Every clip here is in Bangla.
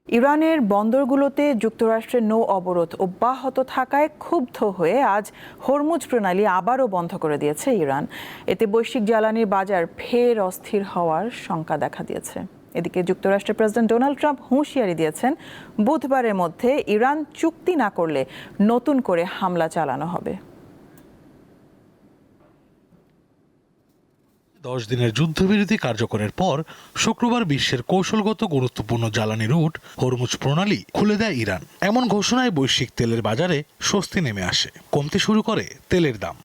ইরানের বন্দরগুলোতে যুক্তরাষ্ট্রের নৌ অবরোধ অব্যাহত থাকায় ক্ষুব্ধ হয়ে আজ হরমুজ প্রণালী আবারও বন্ধ করে দিয়েছে ইরান। এতে বৈশ্বিক জ্বালানির বাজার ফের অস্থির হওয়ার শঙ্কা দেখা দিয়েছে। এদিকে যুক্তরাষ্ট্রের প্রেসিডেন্ট ডোনাল্ড ট্রাম্প হুঁশিয়ারি দিয়েছেন, বুধবারের মধ্যে ইরান চুক্তি না করলে নতুন করে হামলা চালানো হবে। 10 দিনের যুদ্ধবিরতি কার্যকরের পর শুক্রবার বিশ্বের কৌশলগত গুরুত্বপূর্ণ জ্বালানি রুট হরমুজ প্রণালী খুলে দেয় ইরান। এমন ঘোষণায় বৈশ্বিক তেলের বাজারে স্বস্তি নেমে আসে, কমতে শুরু করে তেলের দাম।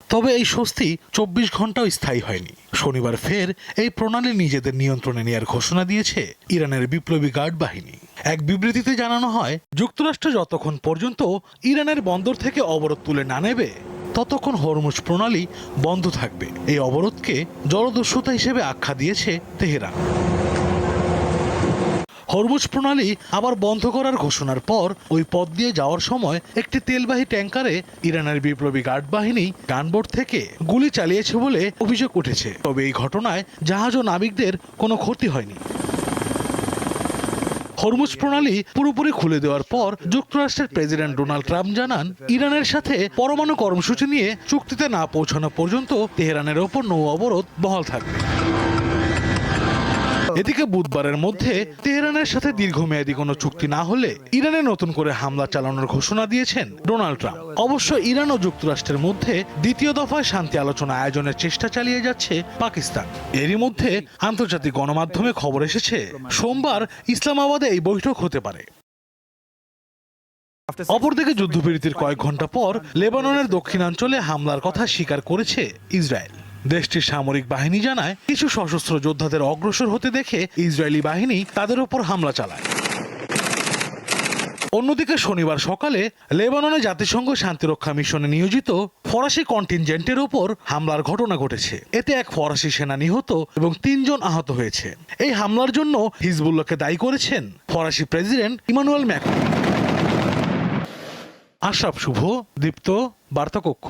তবে এই স্বস্তি 24 ঘন্টাও স্থায়ী হয়নি। শনিবার ফের এই প্রণালী নিজেদের নিয়ন্ত্রণে নেওয়ার ঘোষণা দিয়েছে ইরানের বিপ্লবী গার্ড বাহিনী। এক বিবৃতিতে জানানো হয়, যুক্তরাষ্ট্র যতক্ষণ পর্যন্ত ইরানের বন্দর থেকে অবরোধ তুলে না নেবে ততক্ষণ হরমুজ প্রণালী বন্ধ থাকবে। এই অবরোধকে জলদস্যুতা হিসেবে আখ্যা দিয়েছে তেহরান। হরমুজ প্রণালী আবার বন্ধ করার ঘোষণার পর ওই পথ দিয়ে যাওয়ার সময় একটি তেলবাহী ট্যাঙ্কারে ইরানের বিপ্লবী গার্ড বাহিনী গানবোট থেকে গুলি চালিয়েছে বলে অভিযোগ উঠেছে। তবে এই ঘটনায় জাহাজ ও নাবিকদের কোনো ক্ষতি হয়নি। হরমুজ প্রণালী পুরোপুরি খুলে দেওয়ার পর যুক্তরাষ্ট্রের প্রেসিডেন্ট ডোনাল্ড ট্রাম্প জানান, ইরানের সাথে পরমাণু কর্মসূচি নিয়ে চুক্তিতে না পৌঁছানো পর্যন্ত তেহরানের ওপর নৌ অবরোধ বহাল থাকবে। এদিকে বুধবারের মধ্যে তেহরানের সাথে দীর্ঘমেয়াদী কোনো চুক্তি না হলে ইরানে নতুন করে হামলা চালানোর ঘোষণা দিয়েছেন ডোনাল্ড ট্রাম্প। অবশ্য ইরান ও যুক্তরাষ্ট্রের মধ্যে দ্বিতীয় দফায় শান্তি আলোচনা আয়োজনের চেষ্টা চালিয়ে যাচ্ছে পাকিস্তান। এরই মধ্যে আন্তর্জাতিক গণমাধ্যমে খবর এসেছে, সোমবার ইসলামাবাদে এই বৈঠক হতে পারে। অপরদিকে যুদ্ধবিরতির কয়েক ঘন্টা পর লেবাননের দক্ষিণাঞ্চলে হামলার কথা স্বীকার করেছে ইসরায়েল। দেশটির সামরিক বাহিনী জানায়, কিছু সশস্ত্র যোদ্ধাদের অগ্রসর হতে দেখে ইসরায়েলি বাহিনী তাদের উপর হামলা চালায়। অন্যদিকে শনিবার সকালে লেবাননে জাতিসংঘ শান্তিরক্ষা মিশনে নিয়োজিত ফরাসি কন্টিনজেন্টের উপর হামলার ঘটনা ঘটেছে। এতে এক ফরাসি সেনা নিহত এবং 3 জন আহত হয়েছে। এই হামলার জন্য হিজবুল্লাহকে দায়ী করেছেন ফরাসি প্রেসিডেন্ট ইমানুয়েল ম্যাক্রন। আশরাফ শুভ, দীপ্ত, বার্তাকক্ষ।